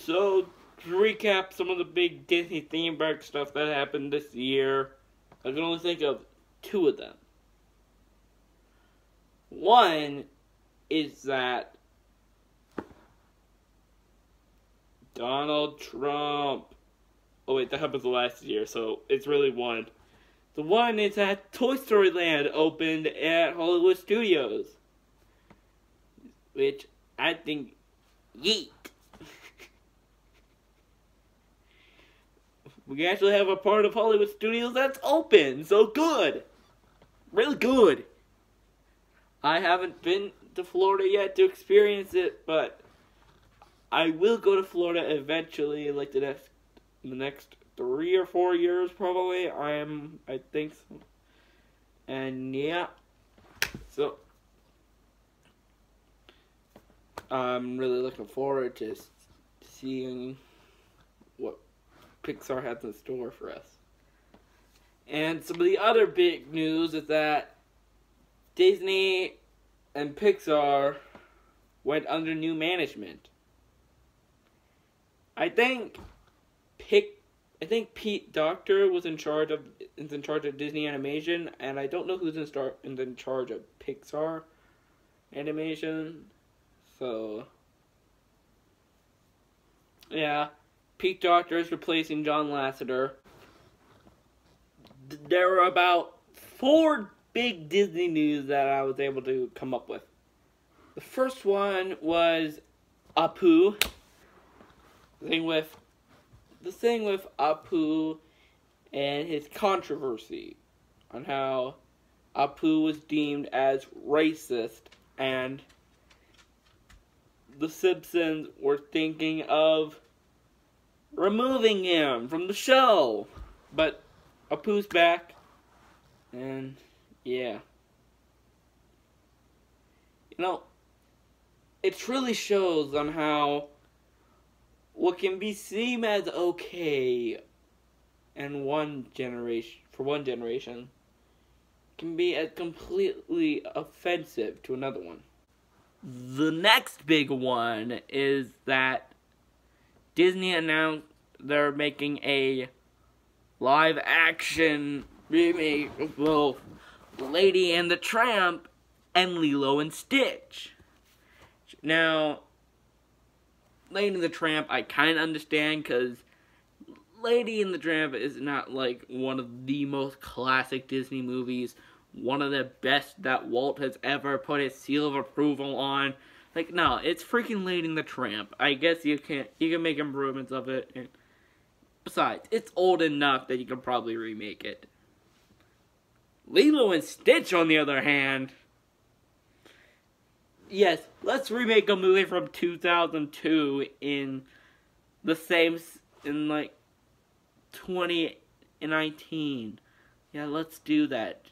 So, to recap some of the big Disney theme park stuff that happened this year, I can only think of two of them. One is that Donald Trump... Oh wait, that happened last year, so it's really one. The one is that Toy Story Land opened at Hollywood Studios. Which, I think, yeet. We actually have a part of Hollywood Studios that's open, so good. Really good. I haven't been to Florida yet to experience it, but I will go to Florida eventually, like the next 3 or 4 years probably. I think so. And yeah. So I'm really looking forward to seeing what Pixar has in store for us. And some of the other big news is that Disney and Pixar went under new management. I think Pete Docter is in charge of Disney Animation, and I don't know who's in charge of Pixar Animation. So yeah, Pete Docter is replacing John Lasseter. There were about 4 big Disney news that I was able to come up with. The first one was Apu. The thing with Apu and his controversy on how Apu was deemed as racist, and the Simpsons were thinking of removing him from the show. But Apu's back, and yeah. You know, it really shows on how what can be seen as okay in one generation can be as completely offensive to another one. The next big one is that Disney announced they're making a live action remake of both Lady and the Tramp and Lilo and Stitch. Now, Lady and the Tramp, I kind of understand, because Lady and the Tramp is not, like, one of the most classic Disney movies. One of the best that Walt has ever put his seal of approval on. Like, no, it's freaking Lady and the Tramp. I guess you can make improvements of it. And besides, it's old enough that you can probably remake it. Lilo and Stitch, on the other hand, yes, let's remake a movie from 2002 in like 2019. Yeah, let's do that.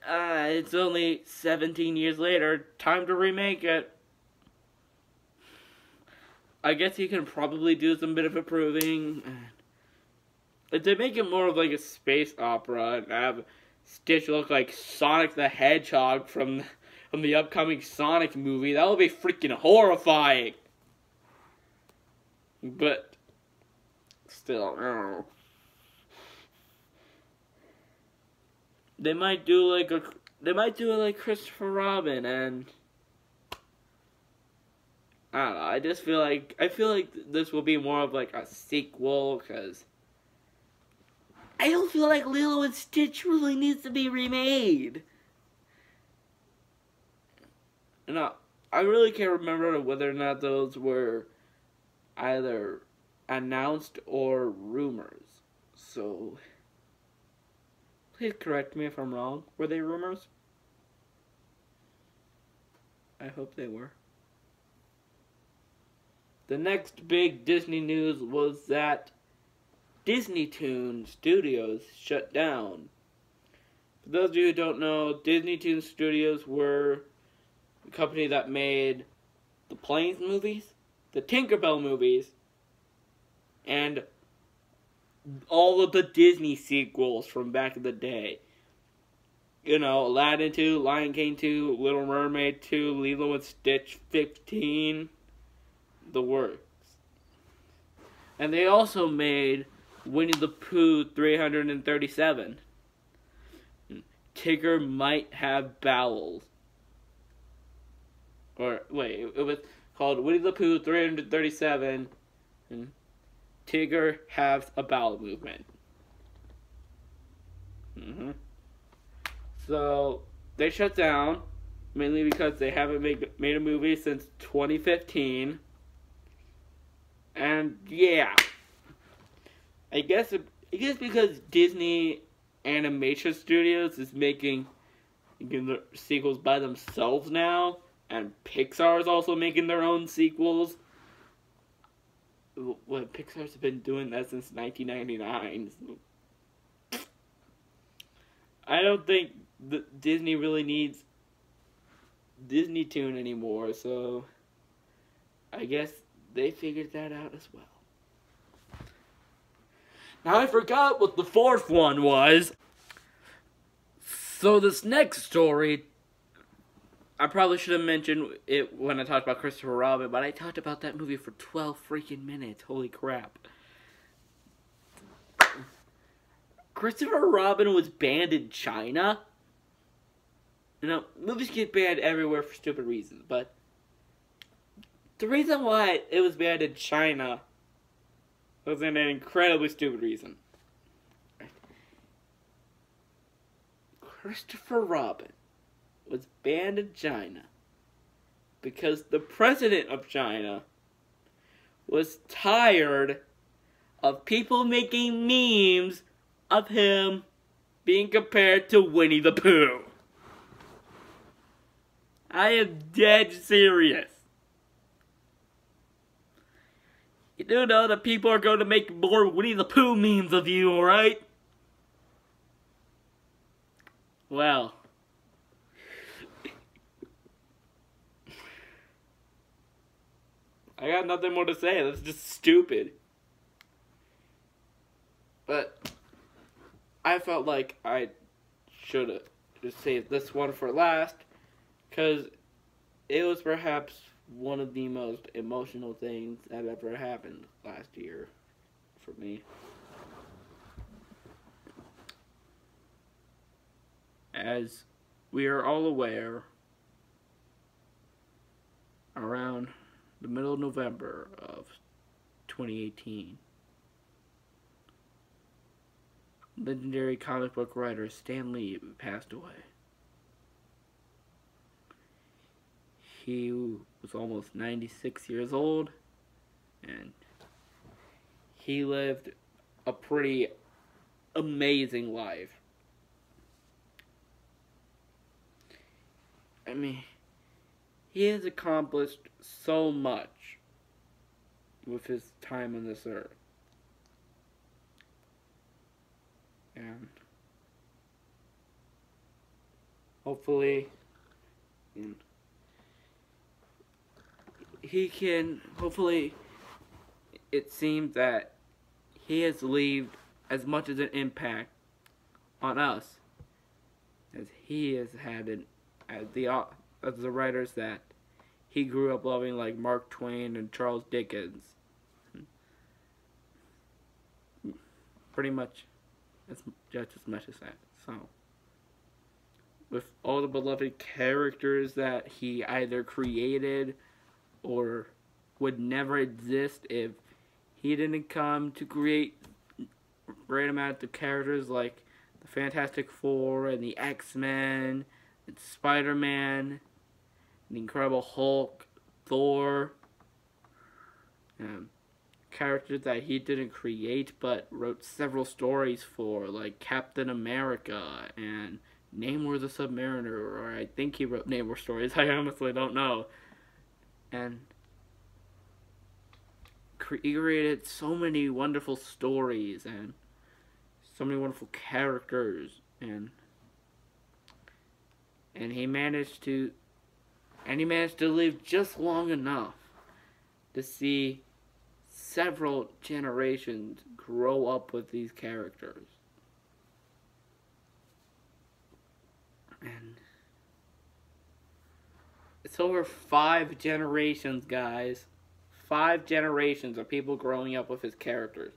It's only 17 years later. Time to remake it. I guess you can probably do some bit of improving. If they make it more of like a space opera and have Stitch look like Sonic the Hedgehog from the upcoming Sonic movie, that would be freaking horrifying. But still, I don't know. They might do it like Christopher Robin, and I don't know. I feel like this will be more of like a sequel, because I don't feel like Lilo and Stitch really needs to be remade. No, I really can't remember whether or not those were either announced or rumors. So please correct me if I'm wrong. Were they rumors? I hope they were. The next big Disney news was that Disneydude Studios shut down. For those of you who don't know, Disneydude Studios were the company that made the Planes movies, the Tinkerbell movies, and all of the Disney sequels from back in the day. You know, Aladdin 2, Lion King 2, Little Mermaid 2, Lilo and Stitch 15, the works. And they also made Winnie the Pooh 337. Tigger might have bowels. Or, wait, it was called Winnie the Pooh 337. And Tigger has a bowel movement. So, they shut down, mainly because they haven't made a movie since 2015. And, yeah. I guess because Disney Animation Studios is making the sequels by themselves now, and Pixar is also making their own sequels. Well, Pixar's been doing that since 1999. So. I don't think Disney really needs Disneydude anymore, so I guess they figured that out as well. Now I forgot what the fourth one was. So this next story, I probably should have mentioned it when I talked about Christopher Robin, but I talked about that movie for 12 freaking minutes. Holy crap. Christopher Robin was banned in China. You know, movies get banned everywhere for stupid reasons, but the reason why it was banned in China was an incredibly stupid reason. Christopher Robin was banned in China because the president of China was tired of people making memes of him being compared to Winnie the Pooh. I am dead serious. You do know that people are going to make more Winnie the Pooh memes of you, alright? Well. I got nothing more to say. That's just stupid. But I felt like I should have just saved this one for last, because it was perhaps one of the most emotional things that ever happened last year for me. As we are all aware, around the middle of November of 2018, legendary comic book writer Stan Lee passed away. He was almost 96 years old, and he lived a pretty amazing life. I mean, he has accomplished so much with his time on this earth. And hopefully, it seems that he has left as much as an impact on us as he has had as the writers that he grew up loving, like Mark Twain and Charles Dickens. Pretty much just as much as that. So, with all the beloved characters that he either created or would never exist if he didn't come to create great amount of characters like the Fantastic Four and the X-Men and Spider-Man, the Incredible Hulk, Thor, characters that he didn't create but wrote several stories for, like Captain America and Namor the Submariner, or I think he wrote Namor stories, I honestly don't know. And he created so many wonderful stories and so many wonderful characters, and he managed to live just long enough to see several generations grow up with these characters. And it's over 5 generations, guys. 5 generations of people growing up with his characters.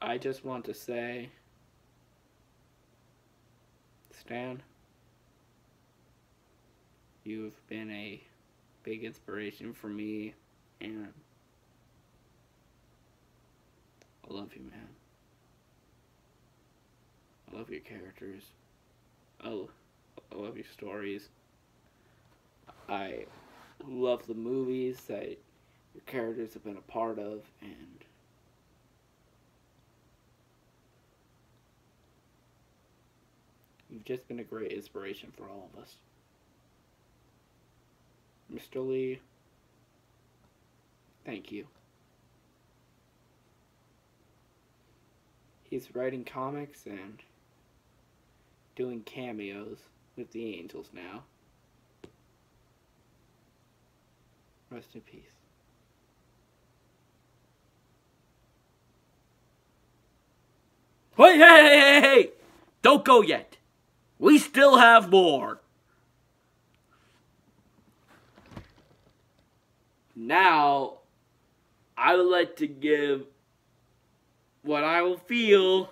I just want to say, Stan, you've been a big inspiration for me, and I love you, man. I love your characters. I love your stories. I love the movies that your characters have been a part of, and you've just been a great inspiration for all of us. Mr. Lee, thank you. He's writing comics and doing cameos with the Angels now. Rest in peace. Wait, hey! Don't go yet. We still have more. Now, I would like to give what I will feel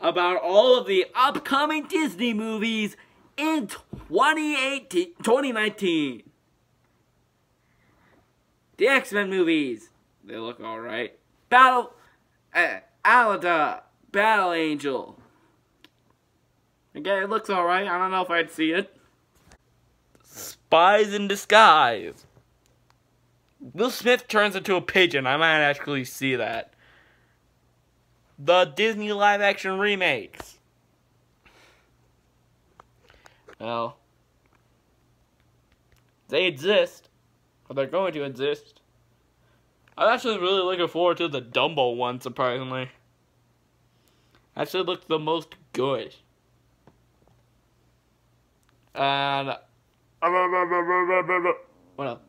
about all of the upcoming Disney movies in 2019. The X-Men movies, they look alright. Alita, Battle Angel. Again, it looks alright. I don't know if I'd see it. Spies in Disguise. Will Smith turns into a pigeon. I might actually see that. The Disney live-action remakes. Well, they exist. Or they're going to exist. I'm actually really looking forward to the Dumbo one, surprisingly. Actually looks the most good. And what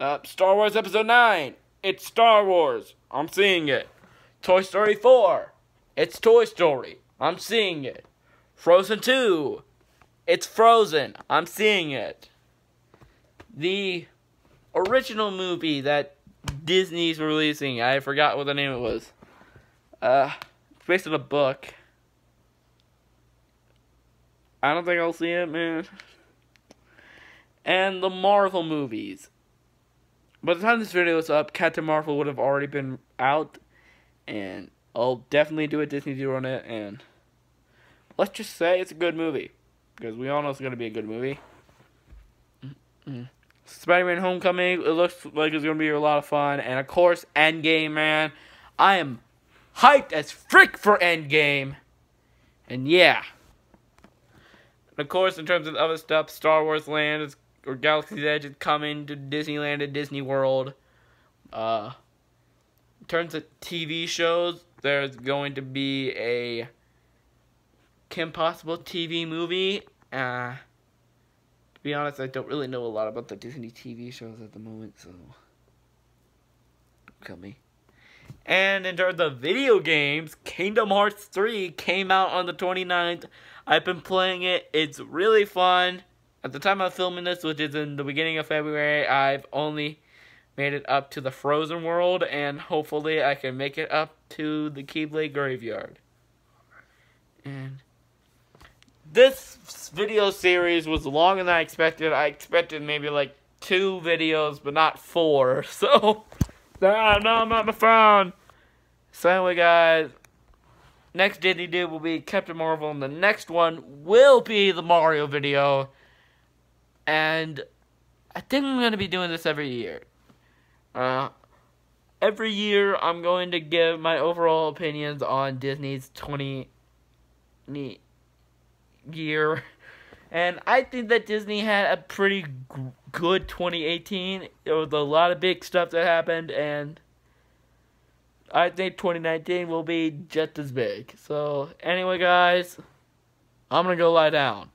up? Star Wars Episode 9. It's Star Wars. I'm seeing it. Toy Story 4. It's Toy Story. I'm seeing it. Frozen 2. It's Frozen. I'm seeing it. The original movie that Disney's releasing, I forgot what the name it was. It's based on a book. I don't think I'll see it, man. And the Marvel movies. By the time this video is up, Captain Marvel would have already been out. And I'll definitely do a Disneydude on it. And let's just say it's a good movie. Because we all know it's going to be a good movie. Spider-Man Homecoming, it looks like it's going to be a lot of fun. And of course, Endgame, man. I am hyped as frick for Endgame. And yeah. And of course, in terms of other stuff, Star Wars Land is, or Galaxy's Edge is coming to Disneyland and Disney World. In terms of TV shows, there's going to be a Kim Possible TV movie. To be honest, I don't really know a lot about the Disney TV shows at the moment, so don't kill me. And in terms of video games, Kingdom Hearts 3 came out on the 29th. I've been playing it. It's really fun. At the time of filming this, which is in the beginning of February, I've only made it up to the Frozen world, and hopefully I can make it up to the Keyblade Graveyard. And this video series was longer than I expected. I expected maybe like 2 videos, but not 4. So, no, I'm on my phone. So anyway, guys, next Disneydude will be Captain Marvel, and the next one will be the Mario video. And I think I'm going to be doing this every year. Every year, I'm going to give my overall opinions on Disney's 20 year. And I think that Disney had a pretty good 2018. There was a lot of big stuff that happened, and I think 2019 will be just as big. So, anyway, guys, I'm going to go lie down.